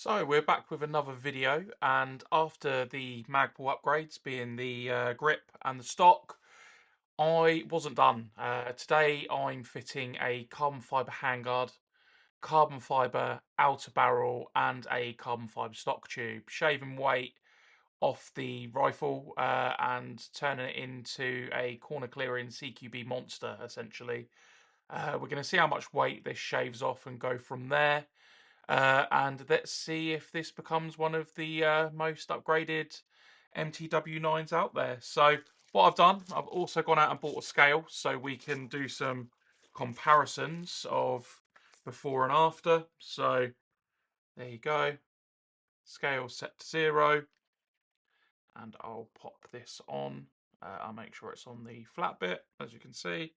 So we're back with another video, and after the Magpul upgrades being the grip and the stock, I wasn't done. Today I'm fitting a carbon fibre handguard, carbon fibre outer barrel and a carbon fibre stock tube, shaving weight off the rifle and turning it into a corner clearing CQB monster essentially. We're going to see how much weight this shaves off and go from there. And let's see if this becomes one of the most upgraded MTW-9s out there. So what I've done, I've also gone out and bought a scale so we can do some comparisons of before and after. So there you go. Scale set to 0. And I'll pop this on. I'll make sure it's on the flat bit, as you can see.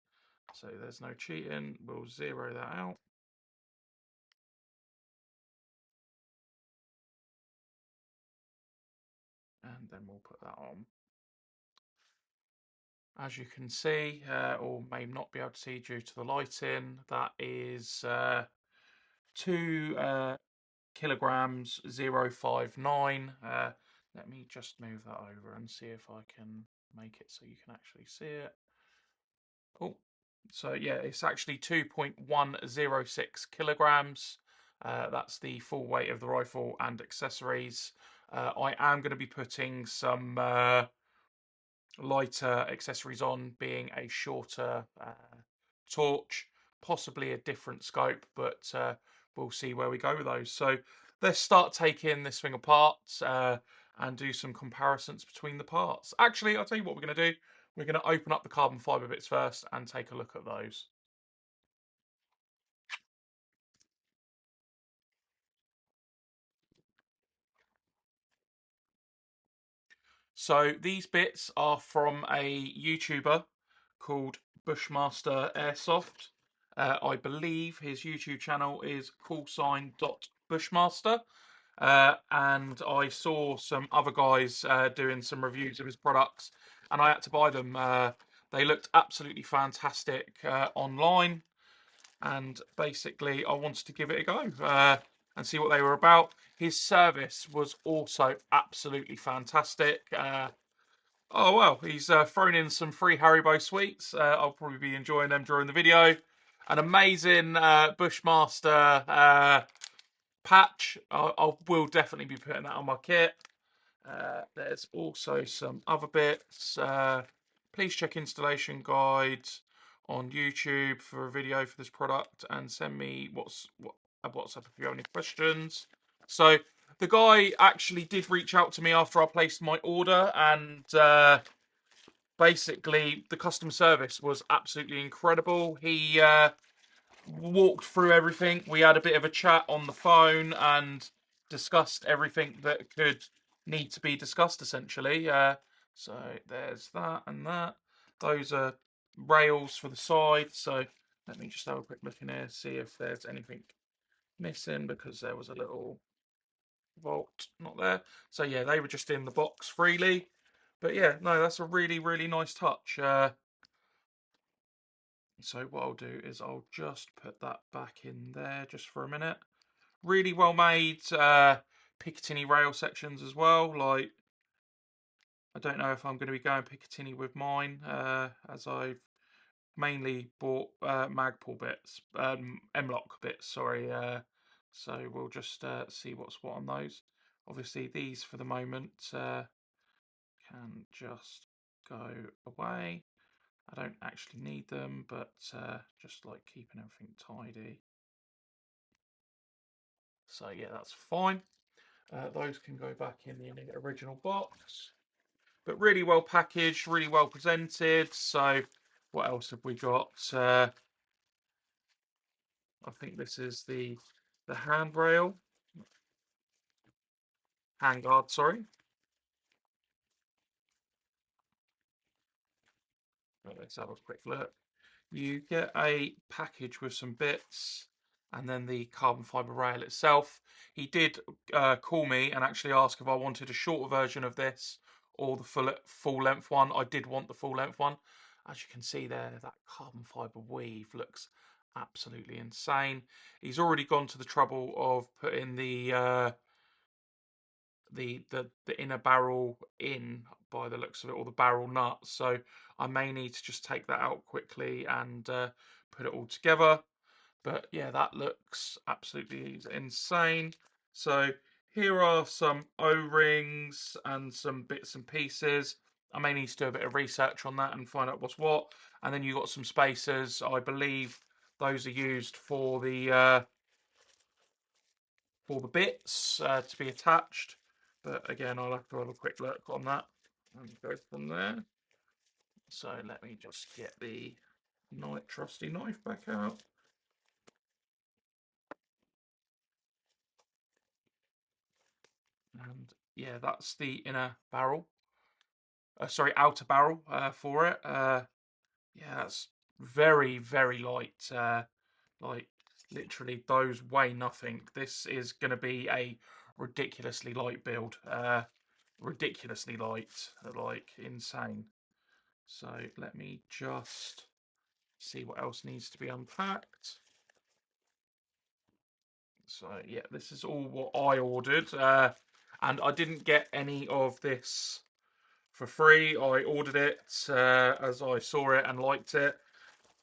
So there's no cheating. We'll zero that out. And then we'll put that on. As you can see, or may not be able to see due to the lighting, that is 2 kilograms 059. Let me just move that over and see if I can make it so you can actually see it. Oh, so yeah, it's actually 2.106 kilograms. That's the full weight of the rifle and accessories. I am going to be putting some lighter accessories on, being a shorter torch, possibly a different scope, but we'll see where we go with those. So let's start taking this thing apart and do some comparisons between the parts. Actually, I'll tell you what we're going to do. We're going to open up the carbon fibre bits first and take a look at those. So these bits are from a YouTuber called Bushmaster Airsoft. I believe his YouTube channel is callsign.bushmaster. And I saw some other guys doing some reviews of his products, and I had to buy them. They looked absolutely fantastic online, and basically I wanted to give it a go and see what they were about. His service was also absolutely fantastic. Oh well, he's thrown in some free Haribo sweets. I'll probably be enjoying them during the video. An amazing Bushmaster patch. I will definitely be putting that on my kit. There's also some other bits. Please check installation guides on YouTube for a video for this product, and send me a WhatsApp if you have any questions. So the guy actually did reach out to me after I placed my order, and basically the customer service was absolutely incredible. He walked through everything. We had a bit of a chat on the phone and discussed everything that could need to be discussed, essentially. So there's that and that. Those are rails for the side. So let me just have a quick look in here, see if there's anything missing, because there was a little vault not there. So yeah, they were just in the box freely. But yeah, no, that's a really, really nice touch. So what I'll do is I'll just put that back in there just for a minute. Really well made Picatinny rail sections as well. Like, I don't know if I'm going to be going Picatinny with mine, as I've mainly bought Magpul bits, M-Lock bits, sorry. So we'll just see what's what on those. Obviously these for the moment can just go away. I don't actually need them, but just like keeping everything tidy. So yeah, that's fine. Those can go back in the original box. But really well packaged, really well presented. So what else have we got? I think this is the handrail. Handguard, sorry. Let's have a quick look. You get a package with some bits and then the carbon fibre rail itself. He did call me and actually ask if I wanted a shorter version of this or the full length one. I did want the full length one. As you can see there, that carbon fibre weave looks absolutely insane. He's already gone to the trouble of putting the the inner barrel in by the looks of it, or the barrel nut. So I may need to just take that out quickly and put it all together. But yeah, that looks absolutely insane. So here are some O-rings and some bits and pieces. I may need to do a bit of research on that and find out what's what. And then you've got some spacers. I believe those are used for the bits to be attached. But again, I'll have to have a quick look on that and go from there. So let me just get the trusty knife back out. And yeah, that's the inner barrel. Sorry, outer barrel for it. Yeah, that's very, very light. Like, literally, those weigh nothing. This is going to be a ridiculously light build. Ridiculously light. Like, insane. So, let me just see what else needs to be unpacked. So, yeah, this is all what I ordered. And I didn't get any of this for free. I ordered it as I saw it and liked it.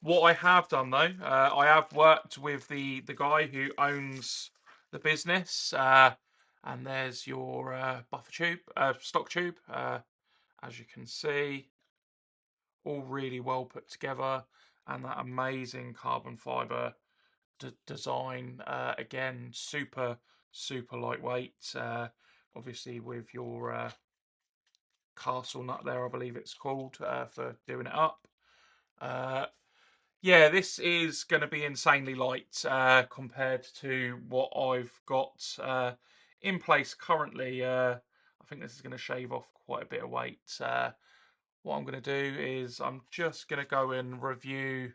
What I have done though, I have worked with the guy who owns the business, and there's your buffer tube, stock tube, as you can see, all really well put together, and that amazing carbon fibre design. Again, super lightweight. Obviously with your castle nut there, I believe it's called, for doing it up. Yeah, this is going to be insanely light compared to what I've got in place currently. I think this is going to shave off quite a bit of weight. What I'm going to do is I'm just going to go and review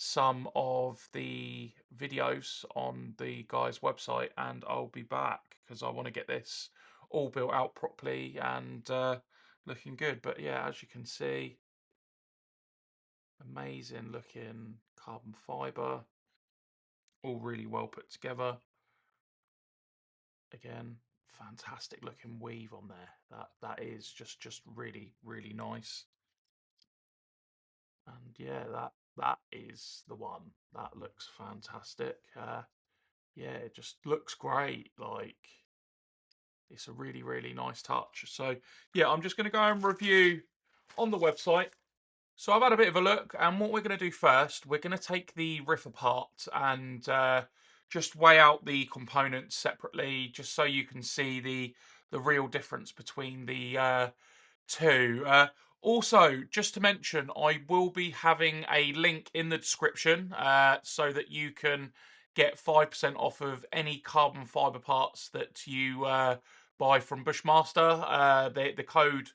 some of the videos on the guy's website, and I'll be back because I want to get this all built out properly and looking good. But yeah, as you can see, amazing looking carbon fibre, all really well put together. Again, fantastic looking weave on there. That is just really nice. And yeah, that is the one. That looks fantastic. Yeah, it just looks great. Like, it's a really nice touch. So yeah, I'm just going to go and review on the website. So I've had a bit of a look, and what we're going to do first, we're going to take the riff apart and just weigh out the components separately, just so you can see the real difference between the two. Also, just to mention, I will be having a link in the description so that you can get 5% off of any carbon fibre parts that you buy from Bushmaster. The code,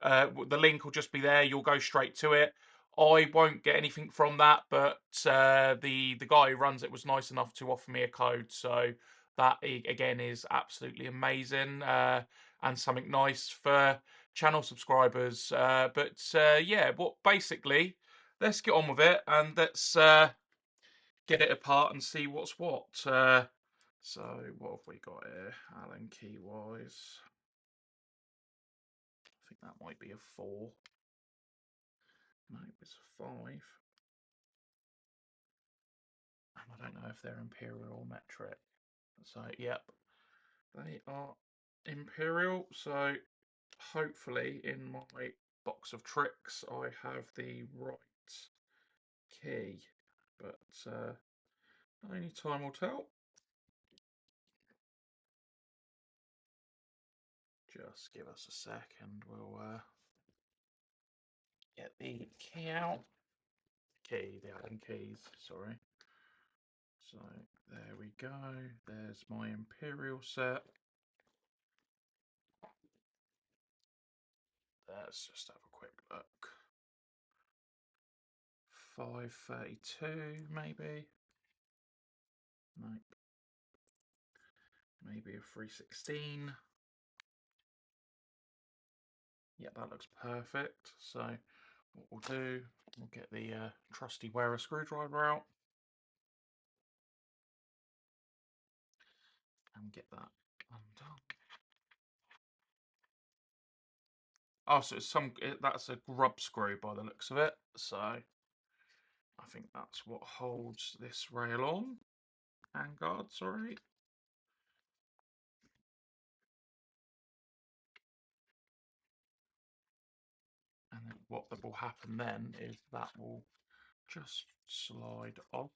the link will just be there. You'll go straight to it. I won't get anything from that, but the guy who runs it was nice enough to offer me a code. So that again is absolutely amazing and something nice for channel subscribers. But yeah, what basically, let's get on with it and let's get it apart and see what's what. So what have we got here? Allen key wise, I think that might be a 4. No, it's a 5. And I don't know if they're imperial or metric. So yep, they are imperial. So hopefully in my box of tricks I have the right key, but only time will tell. Just give us a second, we'll get the key out. The Allen keys, sorry. So there we go, there's my Imperial set. Let's just have a quick look. 532 maybe? Nope. Maybe a 316. Yeah, that looks perfect. So what we'll do, we'll get the trusty wearer screwdriver out and get that undone. Oh, so that's a grub screw by the looks of it. So I think that's what holds this rail on. Handguard, sorry. And then what will happen then is that will just slide off.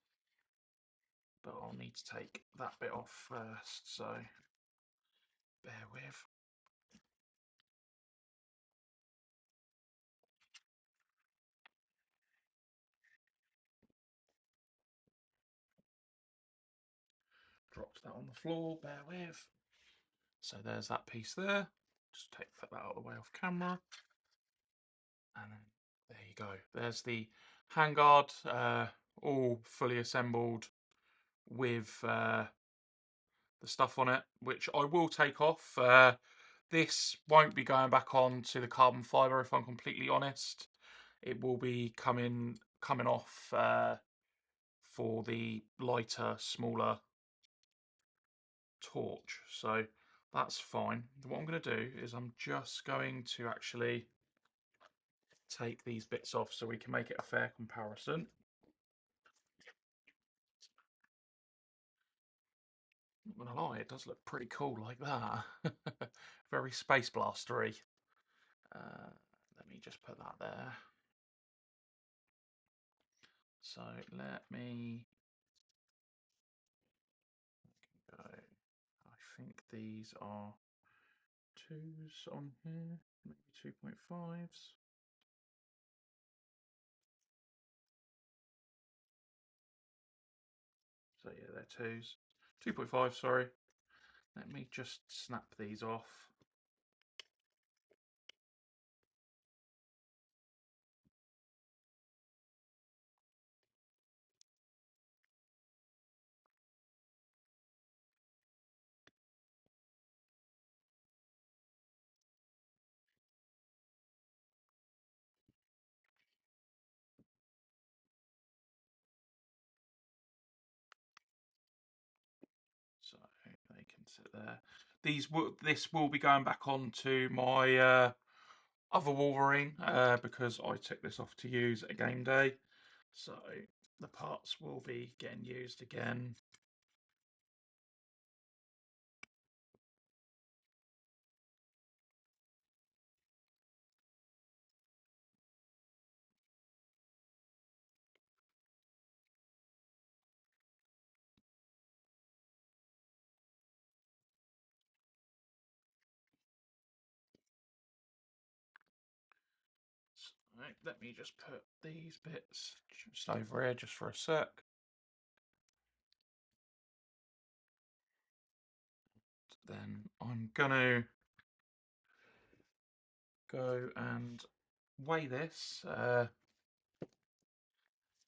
But I'll need to take that bit off first, so bear with. Dropped that on the floor, bear with. So there's that piece there. Just put that out of the way off camera. And then there you go. There's the handguard, all fully assembled with the stuff on it, which I will take off. This won't be going back on to the carbon fibre, if I'm completely honest. It will be coming off for the lighter, smaller torch. So that's fine. What I'm going to do is I'm just going to actually take these bits off so we can make it a fair comparison. Not gonna lie, it does look pretty cool like that. Very Space Blastery. Let me just put that there. So let me go. I think these are 2s on here, maybe 2.5s. So yeah, they're 2s. 2.5, sorry. Let me just snap these off. So they can sit there. This will be going back onto my other Wolverine because I took this off to use at game day. So the parts will be getting used again. So let me just put these bits just over here just for a sec. Then I'm gonna go and weigh this.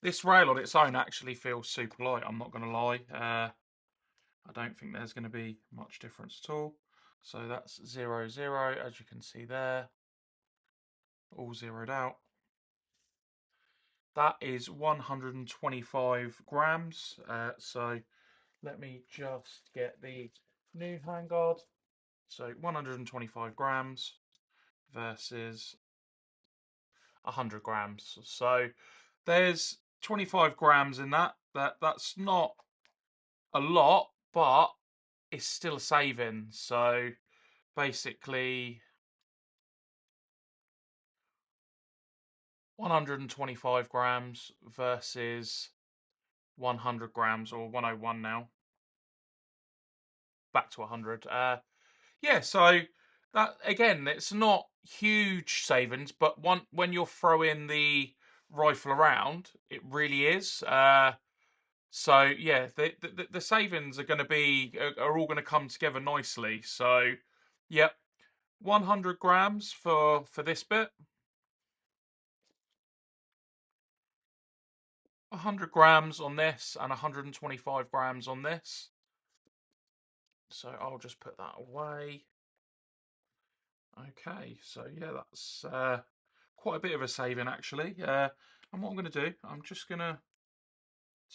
This rail on its own actually feels super light, I'm not gonna lie. I don't think there's going to be much difference at all. So that's 0, 0, as you can see there, all zeroed out. That is 125 grams. So let me just get the new handguard. So 125 grams versus 100 grams. So there's 25 grams in that. That's not a lot, but it's still a saving. So basically 125 grams versus 100 grams, or 101 now, back to 100. Yeah, so that again, it's not huge savings, but when you're throwing the rifle around, it really is. So yeah, the savings are going to are all going to come together nicely. So, yep, 100 grams for this bit. 100 grams on this and 125 grams on this. So I'll just put that away. Okay, so yeah, that's quite a bit of a saving actually. And what I'm going to do, I'm just going to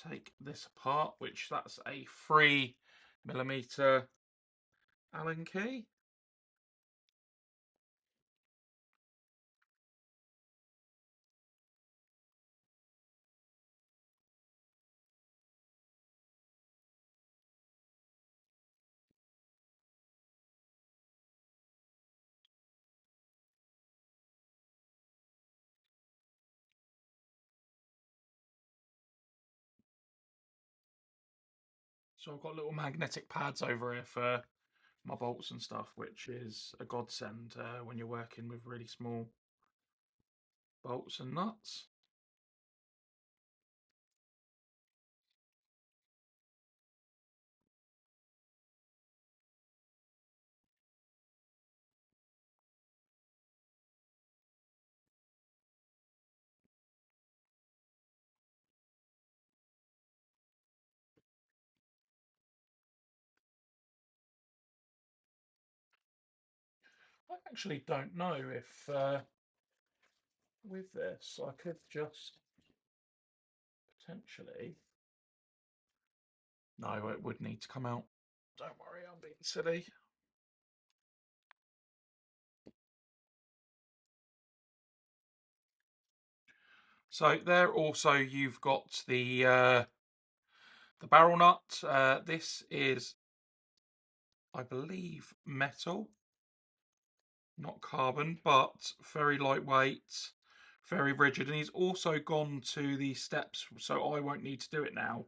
take this apart, which that's a 3mm Allen key. So I've got little magnetic pads over here for my bolts and stuff, which is a godsend when you're working with really small bolts and nuts. I actually don't know if with this I could just potentially. No, it would need to come out. Don't worry, I'm being silly. So there also you've got the barrel nut. This is, I believe, metal, not carbon, but very lightweight, very rigid. And he's also gone to the steps, so I won't need to do it now,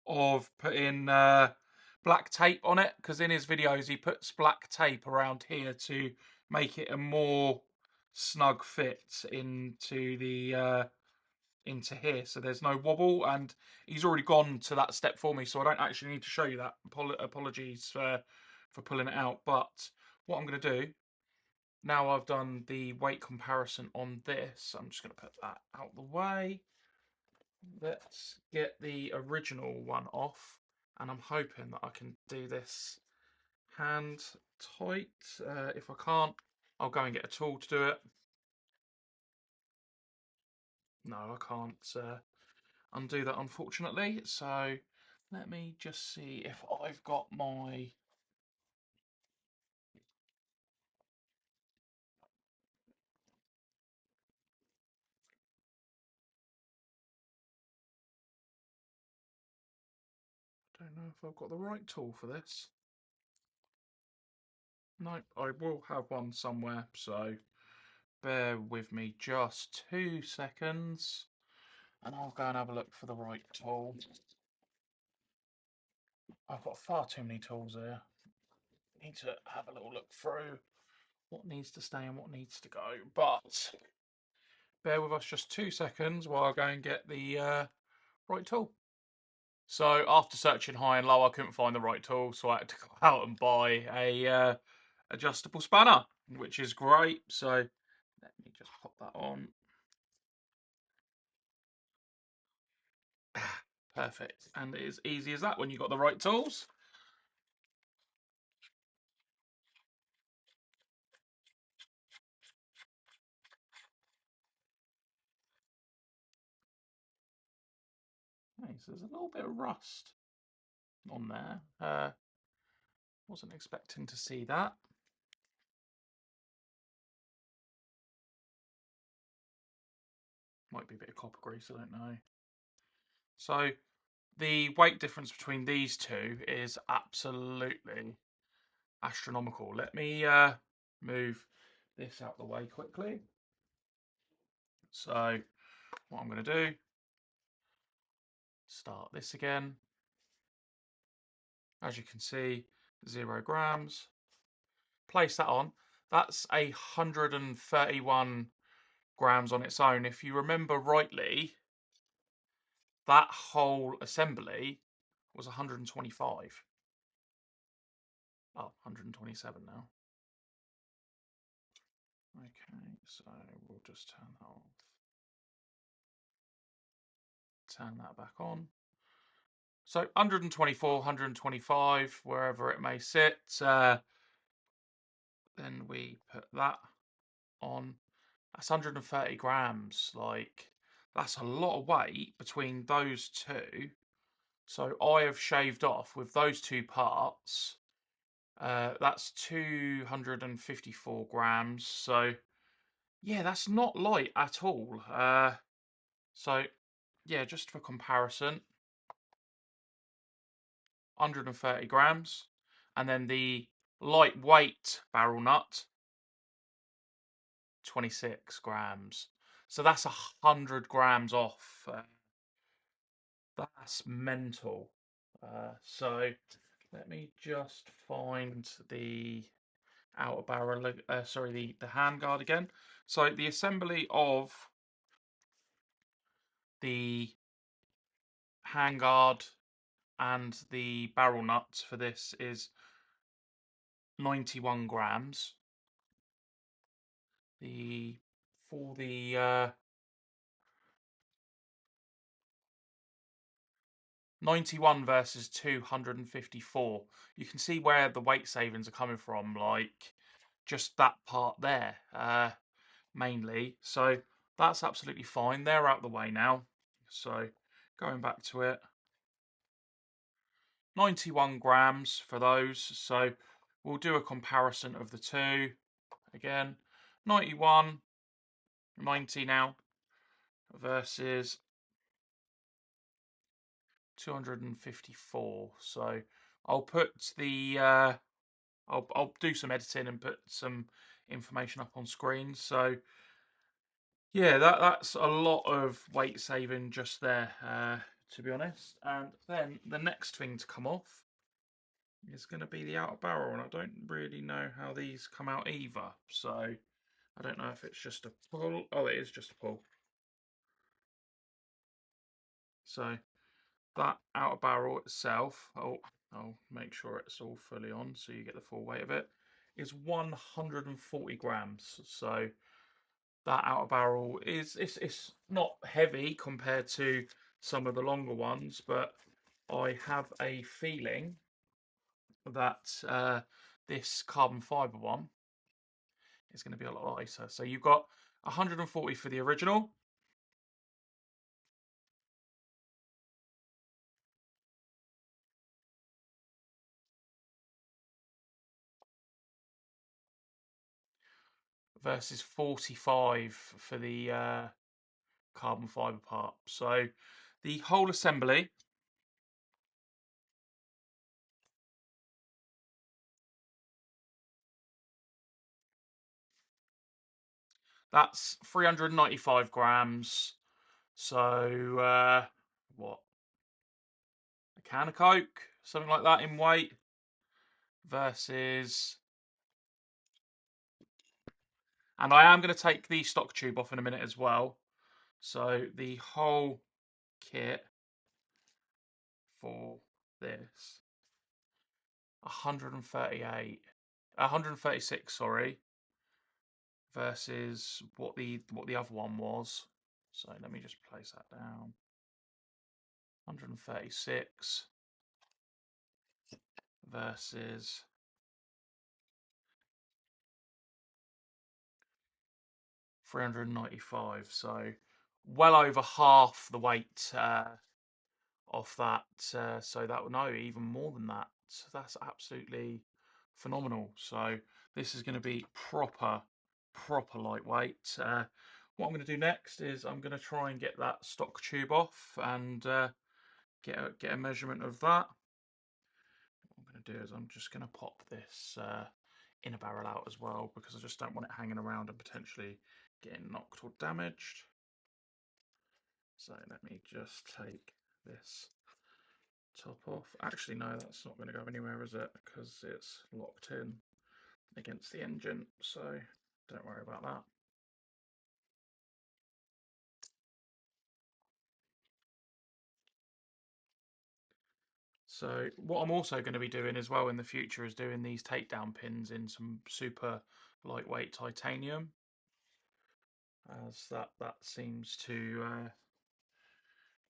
of putting black tape on it, because in his videos he puts black tape around here to make it a more snug fit into the into here, so there's no wobble. And he's already gone to that step for me, so I don't actually need to show you that. Apologies for pulling it out. But what I'm going to do now, I've done the weight comparison on this, I'm just going to put that out the way. Let's get the original one off, and I'm hoping that I can do this hand tight. If I can't, I'll go and get a tool to do it. No, I can't undo that, unfortunately. So let me just see if I've got my. I don't know if I've got the right tool for this. No, I will have one somewhere, so bear with me just 2 seconds and I'll go and have a look for the right tool. I've got far too many tools here. Need to have a little look through what needs to stay and what needs to go. But bear with us just 2 seconds while I go and get the right tool. So after searching high and low, I couldn't find the right tool, so I had to go out and buy a adjustable spanner, which is great. So let me just pop that on. Perfect. And it is easy as that when you've got the right tools. Okay, so there's a little bit of rust on there. Wasn't expecting to see that. Might be a bit of copper grease, I don't know. So the weight difference between these two is absolutely astronomical. Let me move this out the way quickly. So what I'm going to do, start this again. As you can see, 0 grams. Place that on. That's 131 grams on its own. If you remember rightly, that whole assembly was 125. Oh, 127 now. Okay, so we'll just turn that off. Turn that back on. So 124, 125, wherever it may sit. Then we put that on. That's 130 grams. Like, that's a lot of weight between those two. So I have shaved off with those two parts. That's 254 grams. So yeah, that's not light at all. So yeah, just for comparison, 130 grams, and then the lightweight barrel nut, 26 grams. So that's 100 grams off. That's mental. So let me just find the outer barrel, sorry, the handguard again. So the assembly of the handguard and the barrel nuts for this is 91 grams. For the 91 versus 254, you can see where the weight savings are coming from, like just that part there, mainly. So that's absolutely fine. They're out the way now. So going back to it, 91 grams for those. So we'll do a comparison of the two. Again, 91, 90 now versus 254. So I'll put the I'll do some editing and put some information up on screen. So yeah, that's a lot of weight saving just there, to be honest. And then the next thing to come off is going to be the outer barrel, and I don't really know how these come out either. So I don't know if it's just a pull. Oh, it is just a pull. So that outer barrel itself, I'll make sure it's all fully on so you get the full weight of it, is 140 grams. So that outer barrel is it's not heavy compared to some of the longer ones, but I have a feeling that this carbon fibre one is going to be a lot lighter. So you've got 140 for the original, versus 45 for the carbon fibre part. So the whole assembly, that's 395 grams. So what, a can of Coke, something like that in weight, versus, and I am going to take the stock tube off in a minute as well. So the whole kit for this, 138, 136, sorry, versus what the other one was. So let me just place that down. 136 versus 395. So well over half the weight off that. So that would no, even more than that. So that's absolutely phenomenal. So this is going to be proper lightweight. What I'm going to do next is I'm going to try and get that stock tube off and get a measurement of that. What I'm going to do is I'm just going to pop this inner barrel out as well, because I just don't want it hanging around and potentially getting knocked or damaged. So let me just take this top off. Actually, no, that's not going to go anywhere, is it? Because it's locked in against the engine, so don't worry about that. So what I'm also going to be doing as well in the future is doing these takedown pins in some super lightweight titanium, as that seems to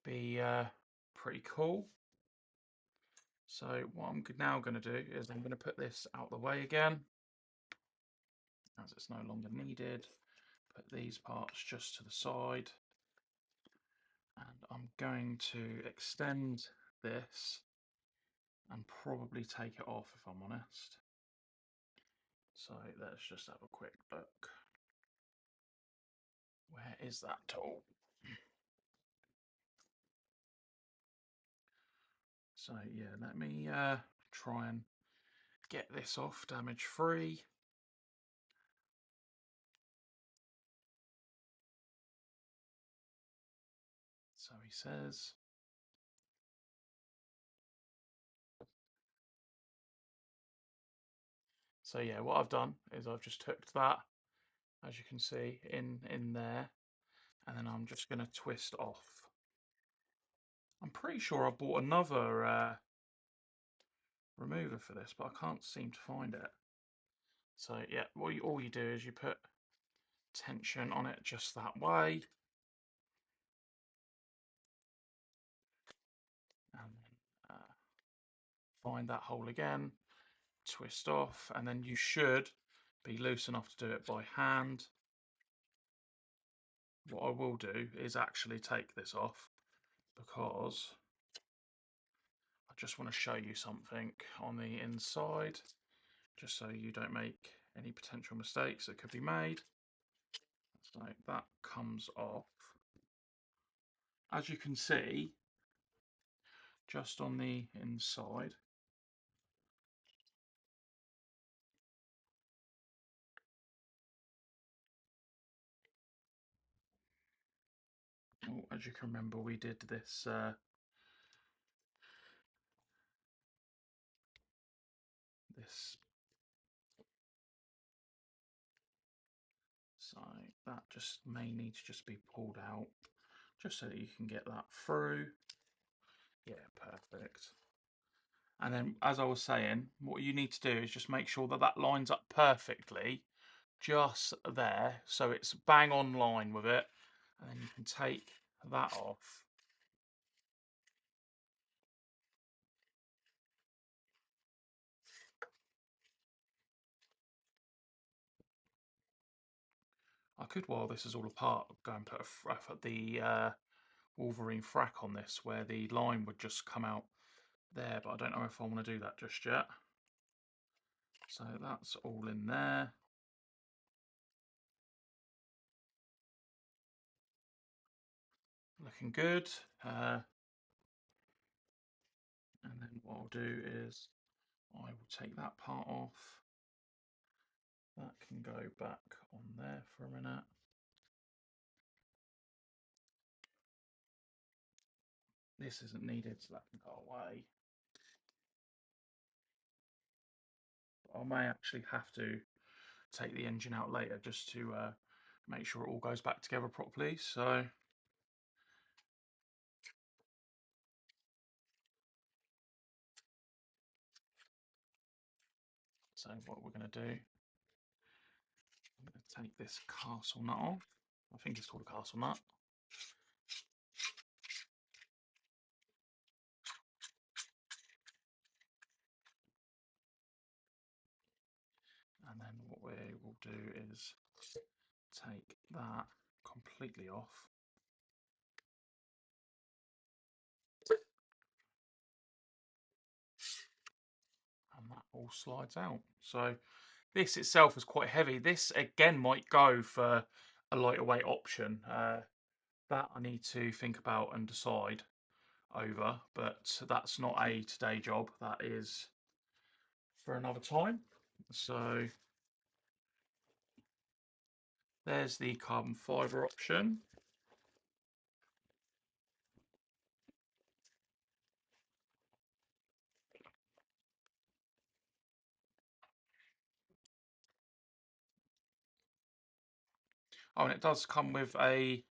be pretty cool. So what I'm now going to do is I'm going to put this out the way again, as it's no longer needed. Put these parts just to the side, and I'm going to extend this and probably take it off, if I'm honest. So let's just have a quick look. Where is that tool? So yeah, let me try and get this off damage free. So he says. So yeah, what I've done is I've just hooked that, as you can see, in there, and then I'm just going to twist off. I'm pretty sure I bought another remover for this, but I can't seem to find it. So yeah, all you do is you put tension on it just that way, and then find that hole again, twist off, and then you should be loose enough to do it by hand. What I will do is actually take this off, because I just want to show you something on the inside, just so you don't make any potential mistakes that could be made. So that comes off. As you can see, just on the inside, oh, as you can remember, we did this so that just may need to just be pulled out, just so that you can get that through. Yeah, perfect. And then, as I was saying, what you need to do is just make sure that that lines up perfectly, just there, so it's bang on line with it, and then you can take that off. I could, while this is all apart, go and put the Wolverine frack on this, where the line would just come out there, but I don't know if I want to do that just yet. So that's all in there. Looking good. And then what I'll do is I will take that part off. That can go back on there for a minute. This isn't needed, so that can go away. But I may actually have to take the engine out later just to make sure it all goes back together properly. So what we're going to do, I'm going to take this castle nut off. I think it's called a castle nut. And then what we will do is take that completely off. And that all slides out. So this itself is quite heavy. This again might go for a lighter weight option. That I need to think about and decide over, but that's not a today job. That is for another time. So there's the carbon fibre option. Oh, and it does come with a,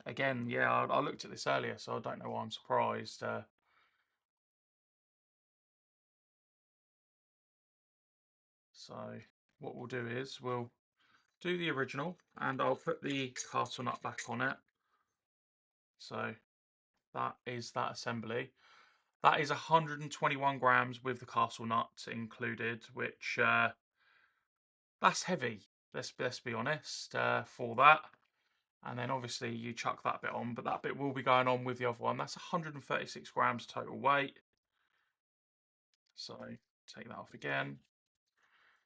again, yeah, I looked at this earlier, so I don't know why I'm surprised. So what we'll do is we'll do the original, and I'll put the castle nut back on it. So that is that assembly. That is 121 grams with the castle nut included, which that's heavy. Let's be honest for that. And then obviously you chuck that bit on, but that bit will be going on with the other one. That's 136 grams total weight. So take that off again.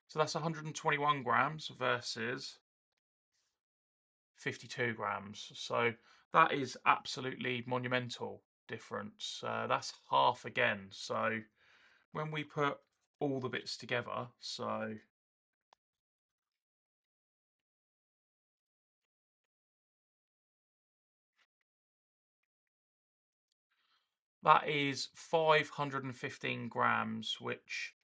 So that's 121 grams versus 52 grams. So that is absolutely monumental difference. That's half again. So when we put all the bits together, so that is 515 grams, which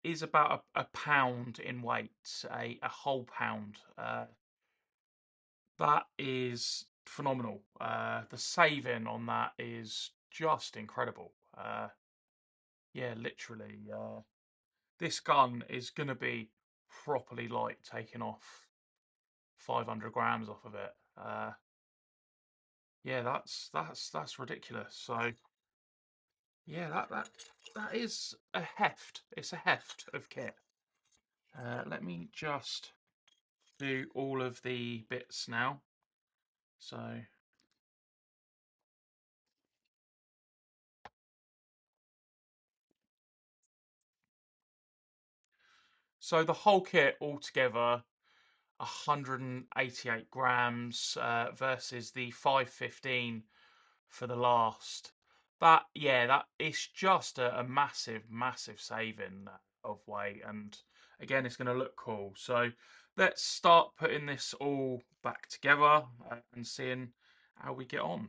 is about a pound in weight, a whole pound. That is phenomenal. The saving on that is just incredible. Yeah, literally. This gun is going to be properly light, taking off 500 grams off of it. Yeah, that's ridiculous. So yeah, that is a heft. It's a heft of kit. Let me just do all of the bits now. So the whole kit altogether, 188 grams versus the 515 for the last. That it's just a massive saving of weight, and again, it's going to look cool. So let's start putting this all back together and seeing how we get on.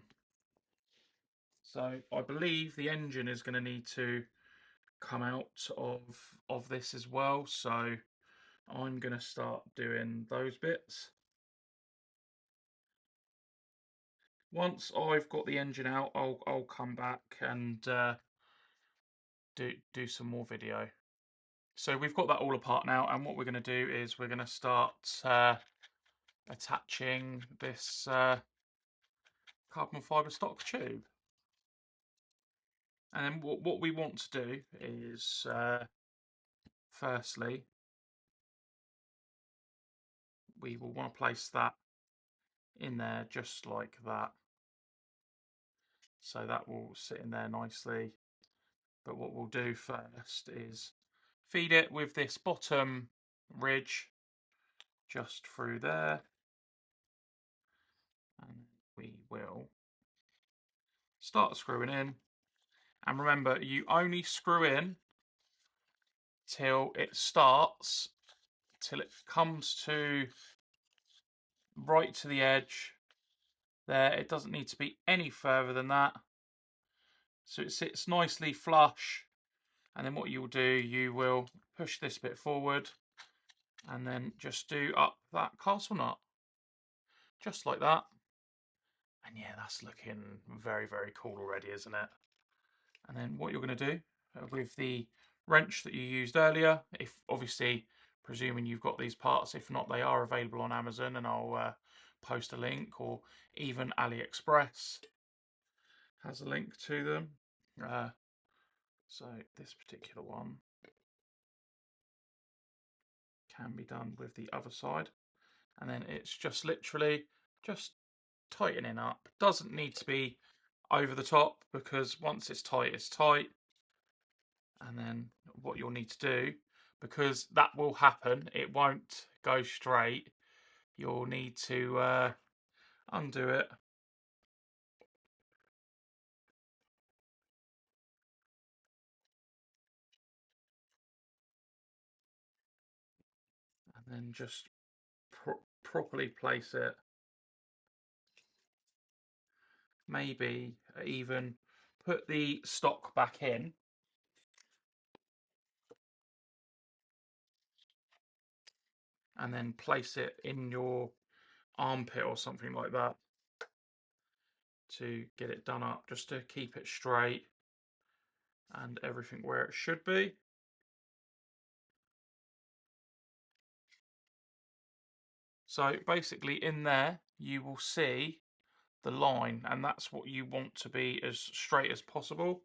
So I believe the engine is going to need to come out of this as well. So I'm going to start doing those bits. Once I've got the engine out, I'll come back and do some more video. So we've got that all apart now, and what we're going to do is we're going to start attaching this carbon fibre stock tube. And then what we want to do is, firstly, we will want to place that in there just like that. So that will sit in there nicely. But what we'll do first is feed it with this bottom ridge just through there. And we will start screwing in. And remember, you only screw in till it starts, till it comes to right to the edge. There, it doesn't need to be any further than that. So it sits nicely flush. And then what you'll do, you will push this bit forward and then just do up that castle nut. Just like that. And yeah, that's looking very cool already, isn't it? And then what you're going to do with the wrench that you used earlier, if obviously presuming you've got these parts, if not, they are available on Amazon, and I'll post a link, or even AliExpress has a link to them. So this particular one can be done with the other side, and then it's just literally just tightening up. Doesn't need to be over the top, because once it's tight, it's tight. And then what you'll need to do, because that will happen, it won't go straight, you'll need to undo it. And then just properly place it. Maybe even put the stock back in. And then place it in your armpit or something like that to get it done up, just to keep it straight and everything where it should be. So basically in there you will see the line, and that's what you want to be as straight as possible.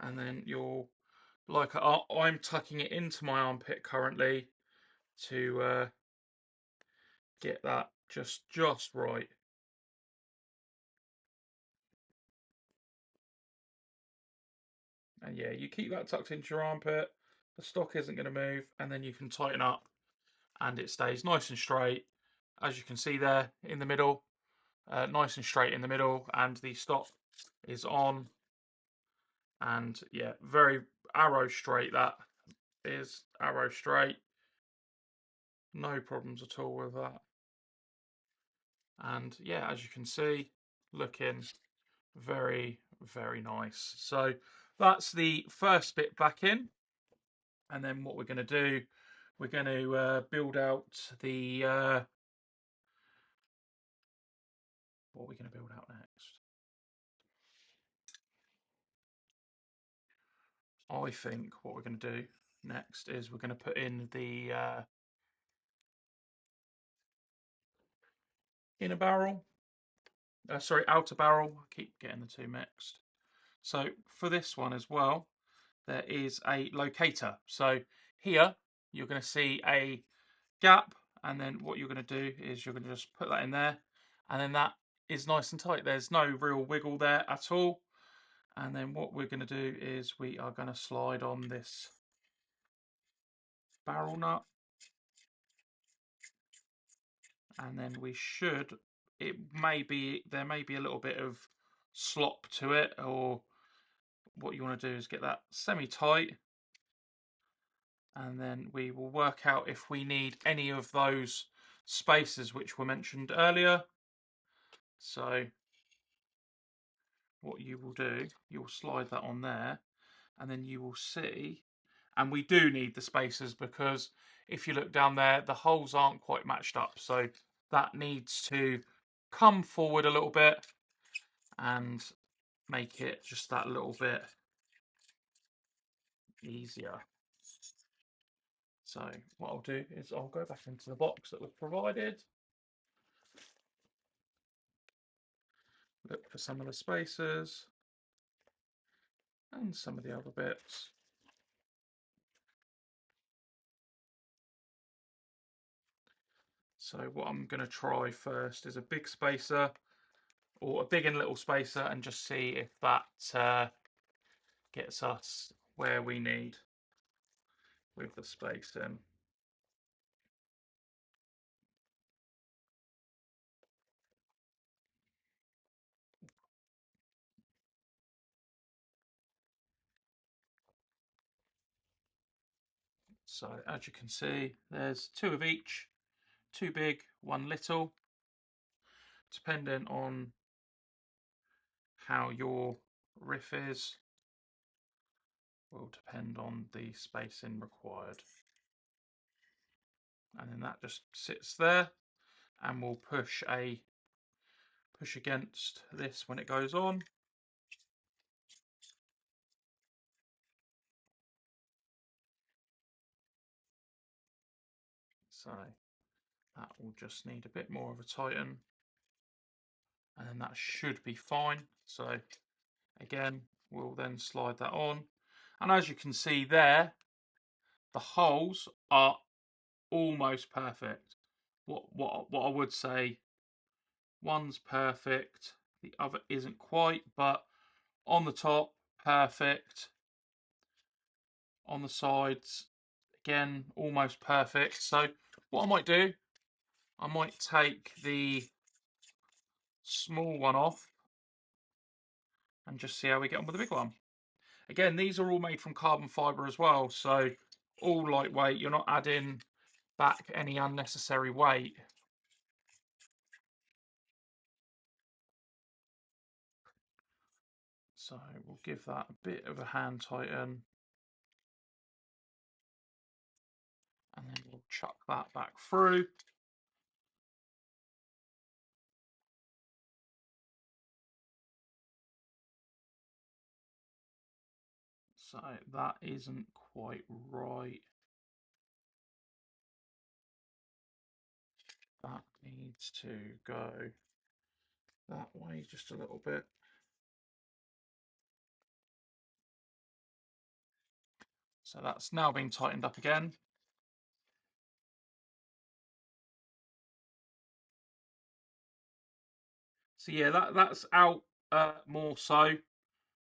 And then you'll, like I'm tucking it into my armpit currently to get that just right. And yeah, you keep that tucked into your armpit, the stock isn't going to move, and then you can tighten up and it stays nice and straight, as you can see there in the middle. Nice and straight in the middle, and the stock is on, and yeah, very arrow straight. That is arrow straight, no problems at all with that. And yeah, as you can see, looking very nice. So that's the first bit back in. And then what we're going to do, we're going to build out the what are we going to build out next? I think what we're going to do next is we're going to put in the inner barrel. Sorry, outer barrel. I keep getting the two mixed. So for this one as well, there is a locator. So here you're going to see a gap, and then what you're going to do is you're going to just put that in there, and then that is nice and tight. There's no real wiggle there at all. And then what we're going to do is we are going to slide on this barrel nut, and then we should, there may be a little bit of slop to it, or what you want to do is get that semi-tight, and then we will work out if we need any of those spaces which were mentioned earlier. So what you will do, you'll slide that on there, and then you will see, and we do need the spacers because if you look down there, the holes aren't quite matched up. So that needs to come forward a little bit and make it just that little bit easier. So what I'll do is I'll go back into the box that was provided, look for some of the spacers and some of the other bits. So what I'm going to try first is a big spacer, or a big and little spacer, and just see if that gets us where we need with the spacing. So as you can see, there's two of each, two big, one little, depending on how your riff is, will depend on the spacing required. And then that just sits there, and we'll push against this when it goes on. So that will just need a bit more of a tighten, and then that should be fine. So again, we'll then slide that on, and as you can see there, the holes are almost perfect. What I would say, one's perfect, the other isn't quite, but on the top, perfect. On the sides, again, almost perfect. So what I might do, I might take the small one off and just see how we get on with the big one. Again, these are all made from carbon fibre as well, so all lightweight. You're not adding back any unnecessary weight. So we'll give that a bit of a hand tighten, and then we'll chuck that back through. So that isn't quite right. That needs to go that way just a little bit. So that's now been tightened up again. So yeah, that's out more so.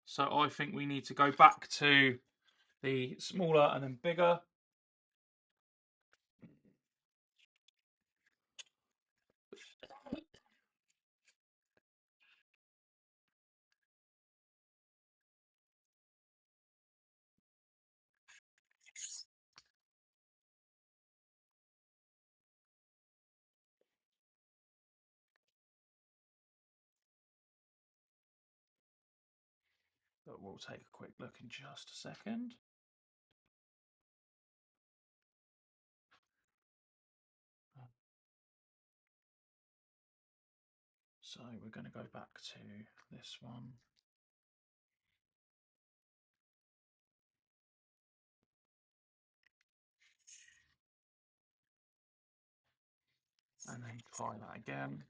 So I think we need to go back to the smaller and then bigger. But we'll take a quick look in just a second. So we're going to go back to this one. And then try that again.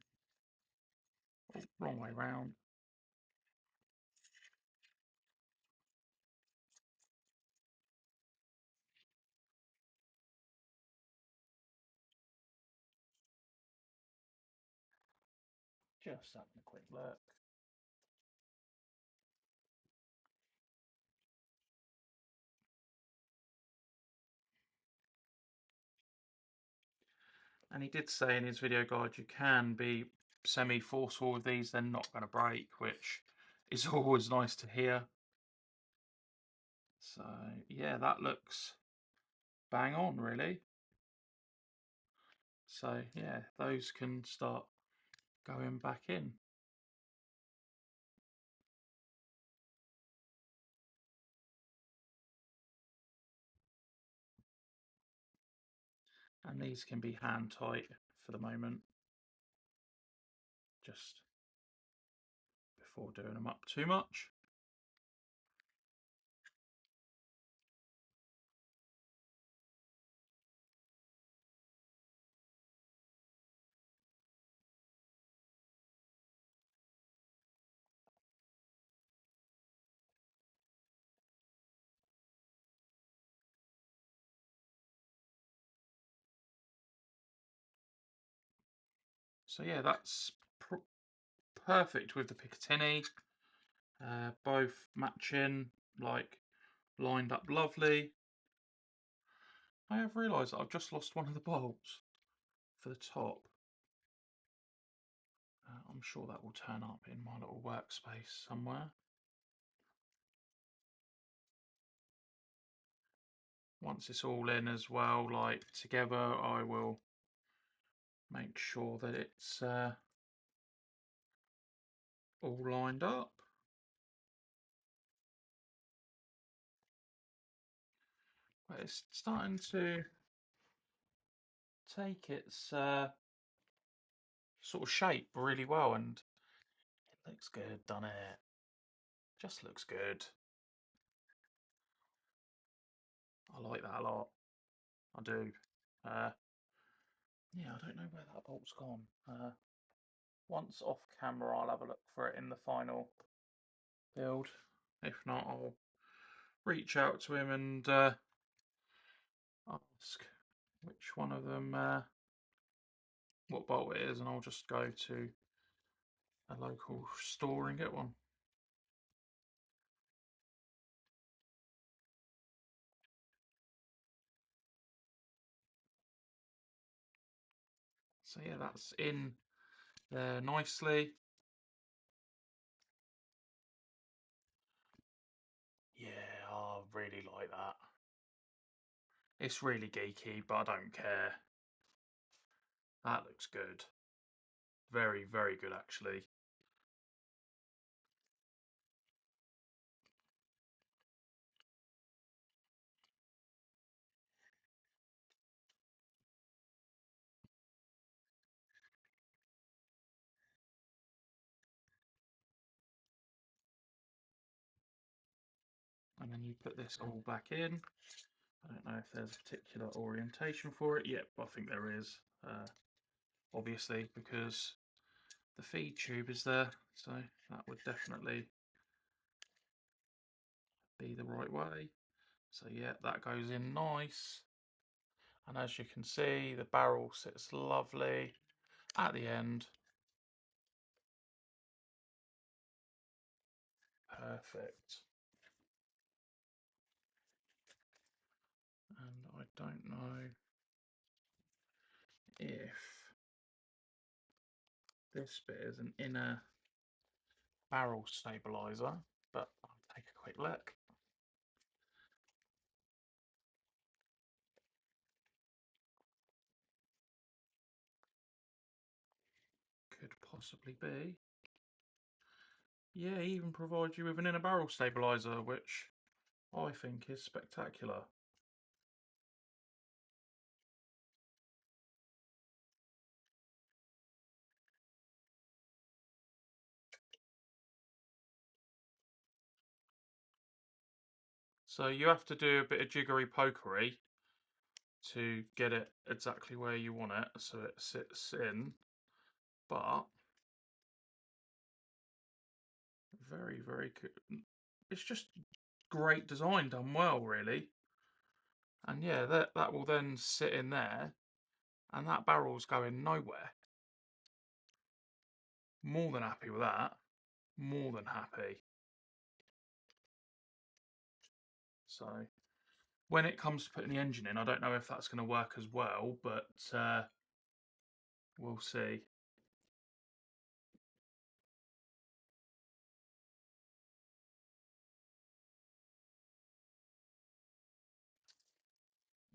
Oh, wrong way round. Just having a quick look. And he did say in his video guide you can be semi-forceful with these, they're not going to break, which is always nice to hear. So yeah, that looks bang on really. So yeah, those can start going back in. And these can be hand tight for the moment, just before doing them up too much. So yeah, that's perfect with the Picatinny. Both matching, like lined up lovely. I have realised that I've just lost one of the bolts for the top. I'm sure that will turn up in my little workspace somewhere. Once it's all in as well, like together, I will make sure that it's all lined up. But it's starting to take its sort of shape really well, and it looks good, doesn't it? Just looks good. I like that a lot. I do. Yeah, I don't know where that bolt's gone. Once off camera, I'll have a look for it in the final build. If not, I'll reach out to him and ask which one of them, what bolt it is, and I'll just go to a local store and get one. So yeah, that's in there nicely. Yeah, I really like that. It's really geeky, but I don't care. That looks good. Very, very good actually. And then you put this all back in. I don't know if there's a particular orientation for it. Yep, I think there is. Obviously, because the feed tube is there, so that would definitely be the right way. So yeah, that goes in nice. And as you can see, the barrel sits lovely at the end. Perfect. And I don't know if this bit is an inner barrel stabilizer, but I'll take a quick look. Could possibly be. Yeah, he even provides you with an inner barrel stabilizer, which I think is spectacular. So you have to do a bit of jiggery pokery to get it exactly where you want it, so it sits in, but very, very good. It's just great design done well, really. And yeah, that will then sit in there, and that barrel's going nowhere. More than happy with that. More than happy. So when it comes to putting the engine in, I don't know if that's going to work as well, but we'll see.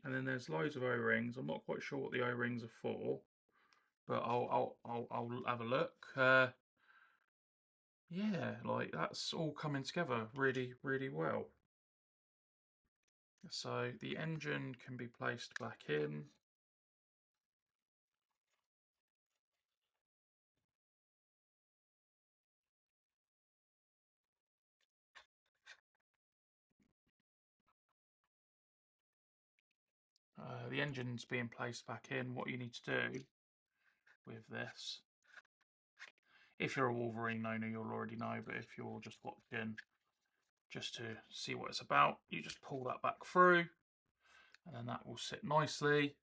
And then there's loads of O-rings. I'm not quite sure what the O-rings are for, but I'll have a look. Yeah, like that's all coming together really, really well. So the engine can be placed back in. The engine's being placed back in. What you need to do with this, if you're a Wolverine owner, you'll already know, but if you're just watching just to see what it's about, you just pull that back through, and then that will sit nicely.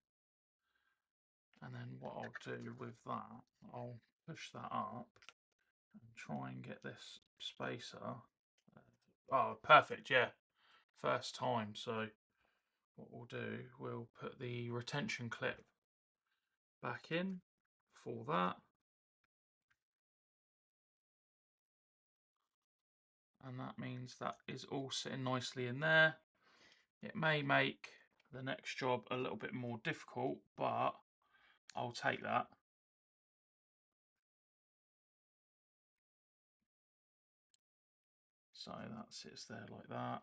And then what I'll do with that, I'll push that up and try and get this spacer. Oh, perfect, yeah. First time, so what we'll do, we'll put the retention clip back in for that. And that means that is all sitting nicely in there. It may make the next job a little bit more difficult, but I'll take that. So that sits there like that.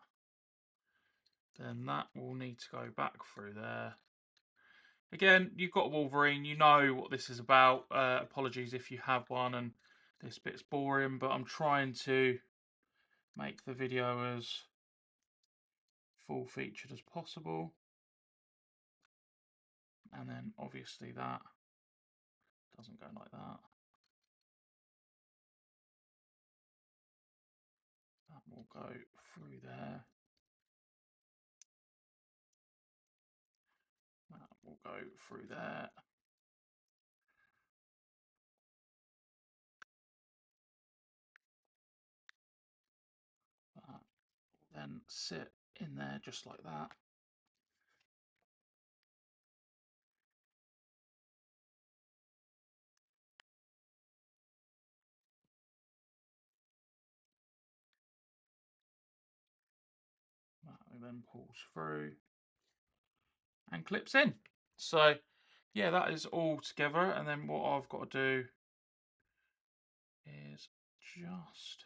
Then that will need to go back through there. Again, you've got Wolverine, you know what this is about. Apologies if you have one and this bit's boring, but I'm trying to make the video as full featured as possible. And then obviously that doesn't go like that. That will go through there. That will go through there. That will then sit in there just like that. That then pulls through and clips in. So yeah, that is all together, and then what I've got to do is just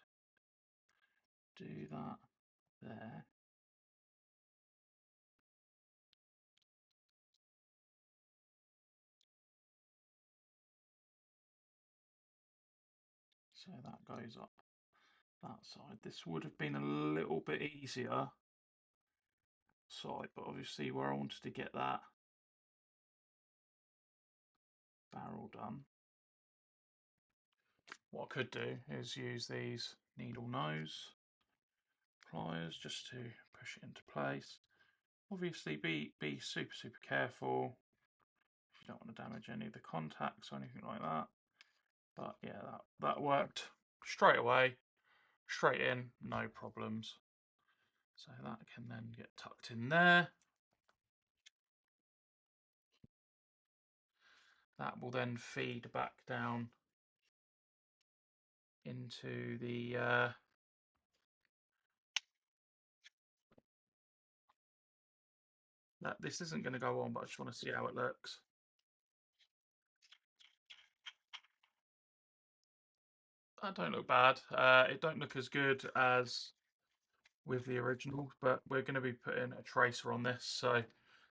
do that there. So that goes up that side. This would have been a little bit easier side, but obviously where I wanted to get that barrel done, what I could do is use these needle nose pliers just to push it into place. Obviously be super careful if you don't want to damage any of the contacts or anything like that. But yeah, that worked straight away, straight in, no problems. So that can then get tucked in there. That will then feed back down into the this isn't going to go on, but I just want to see how it looks. That don't look bad. It don't look as good as with the original, but we're going to be putting a tracer on this, so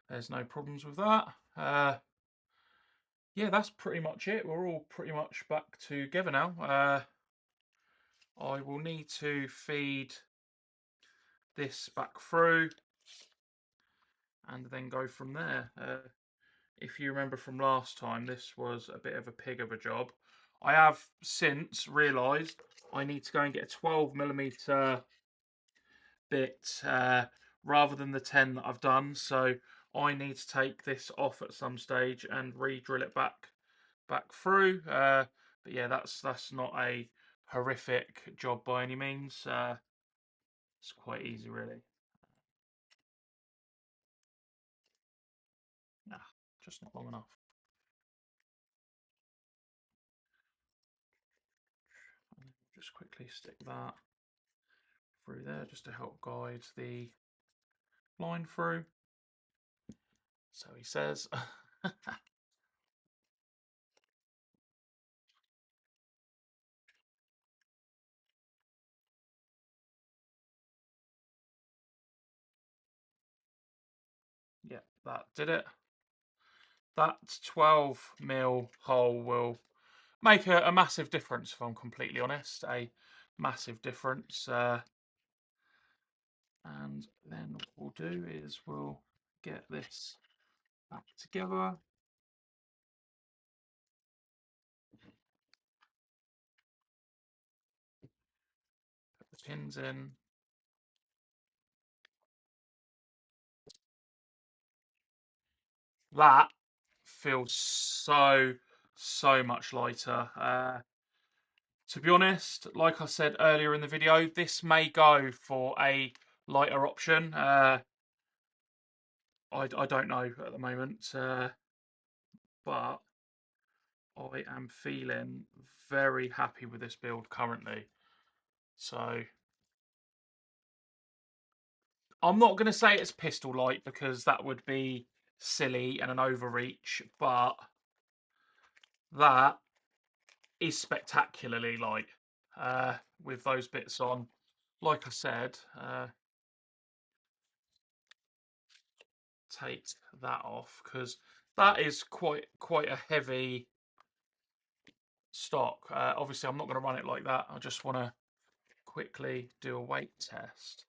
there's no problems with that. Yeah, that's pretty much it. We're all pretty much back together now. I will need to feed this back through and then go from there. If you remember from last time, this was a bit of a pig of a job. I have since realised I need to go and get a 12mm bit rather than the 10 that I've done. So I need to take this off at some stage and re-drill it back through. But yeah, that's not a horrific job by any means. It's quite easy, really. Nah, just not long enough. Just quickly stick that through there just to help guide the line through. So he says. Yeah, that did it. That 12mm hole will make a massive difference, if I'm completely honest. A massive difference. And then what we'll do is we'll get this back together. Put the pins in. That feels so much lighter. To be honest, like I said earlier in the video, this may go for a lighter option. I don't know at the moment, but I am feeling very happy with this build currently. So I'm not going to say it's pistol light because that would be silly and an overreach, but that is spectacularly light with those bits on. Like I said, take that off because that is quite a heavy stock. Obviously, I'm not going to run it like that. I just want to quickly do a weight test.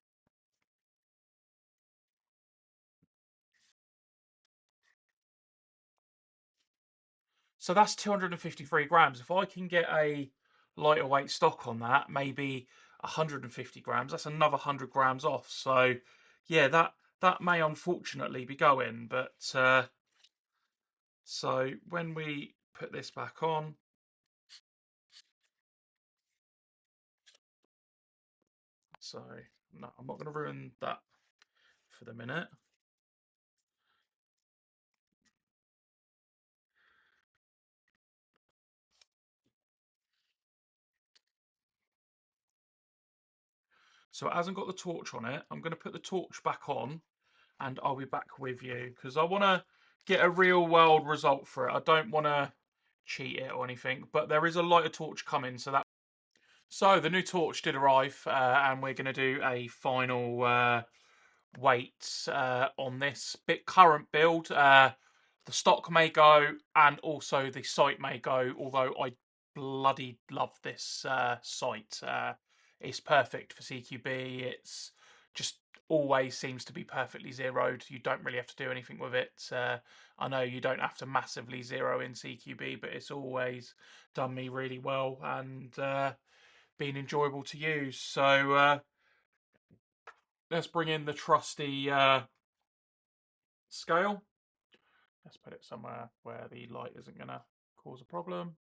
So that's 253 grams. If I can get a lighter weight stock on that, maybe 150 grams, that's another 100 grams off. So yeah, that may unfortunately be going, but so when we put this back on, so no, I'm not going to ruin that for the minute. So it hasn't got the torch on it. I'm going to put the torch back on and I'll be back with you because I want to get a real world result for it. I don't want to cheat it or anything, but there is a lighter torch coming, so that. So the new torch did arrive, and we're going to do a final weight on this current build. The stock may go, and also the sight may go. Although I bloody love this sight. It's perfect for CQB. It's just always seems to be perfectly zeroed. You don't really have to do anything with it. I know you don't have to massively zero in CQB, but it's always done me really well and been enjoyable to use. So let's bring in the trusty scale. Let's put it somewhere where the light isn't going to cause a problem.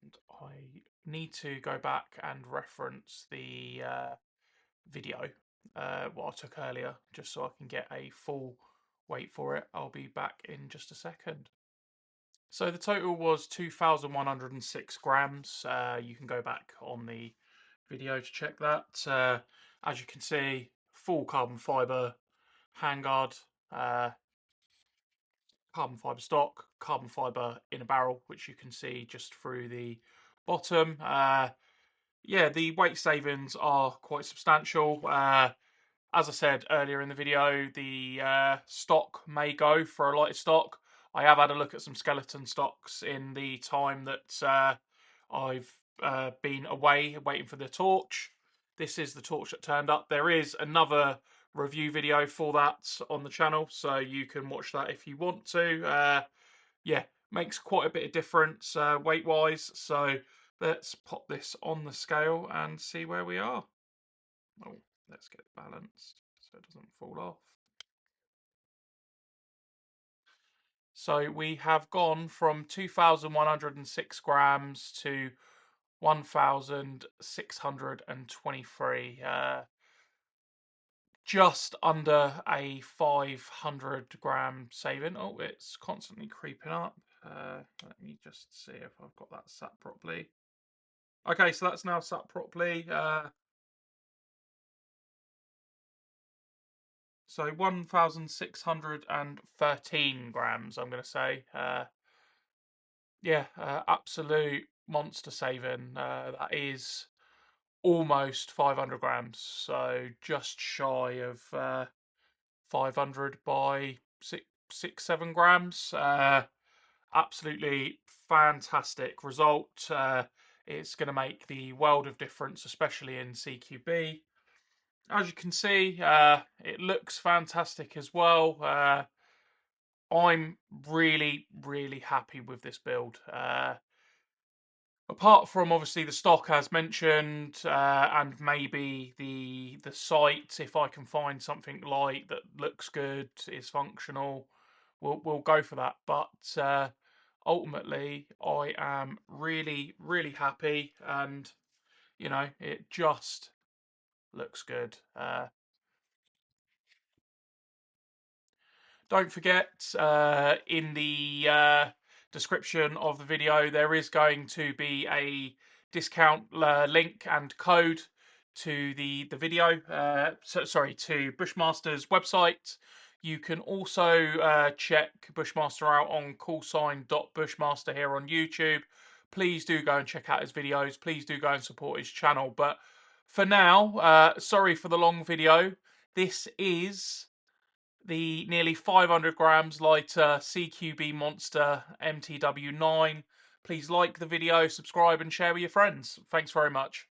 And I need to go back and reference the video, what I took earlier, just so I can get a full weight for it. I'll be back in just a second. So the total was 2,106 grams. You can go back on the video to check that. As you can see, full carbon fibre handguard, carbon fibre stock, carbon fibre in a barrel, which you can see just through the bottom. Yeah, the weight savings are quite substantial. As I said earlier in the video, the stock may go for a lighter stock. I have had a look at some skeleton stocks in the time that I've been away waiting for the torch. this is the torch that turned up. There is another review video for that on the channel, so you can watch that if you want to. Yeah, makes quite a bit of difference weight wise, so let's pop this on the scale and see where we are. Oh, let's get it balanced so it doesn't fall off. So we have gone from 2,106 grams to 1,623. Just under a 500 gram saving. Oh, it's constantly creeping up. Let me just see if I've got that sat properly. Okay, so that's now sat properly. So 1,613 grams, I'm going to say. Yeah, absolute monster saving. That is almost 500 grams, so just shy of 500 by 7 grams. Absolutely fantastic result. It's going to make the world of difference, especially in CQB. As you can see, it looks fantastic as well. I'm really, really happy with this build. Apart from obviously the stock as mentioned, and maybe the sight, if I can find something light that looks good, is functional, we'll go for that. But ultimately, I am really, really happy, and you know, it just looks good. Don't forget, in the description of the video, there is going to be a discount link and code to the video. Sorry, to Bushmaster's website. You can also check Bushmaster out on callsign.bushmaster here on YouTube. Please do go and check out his videos. Please do go and support his channel. But for now, sorry for the long video. This is the nearly 500 grams lighter CQB Monster MTW-9. Please like the video, subscribe and share with your friends. Thanks very much.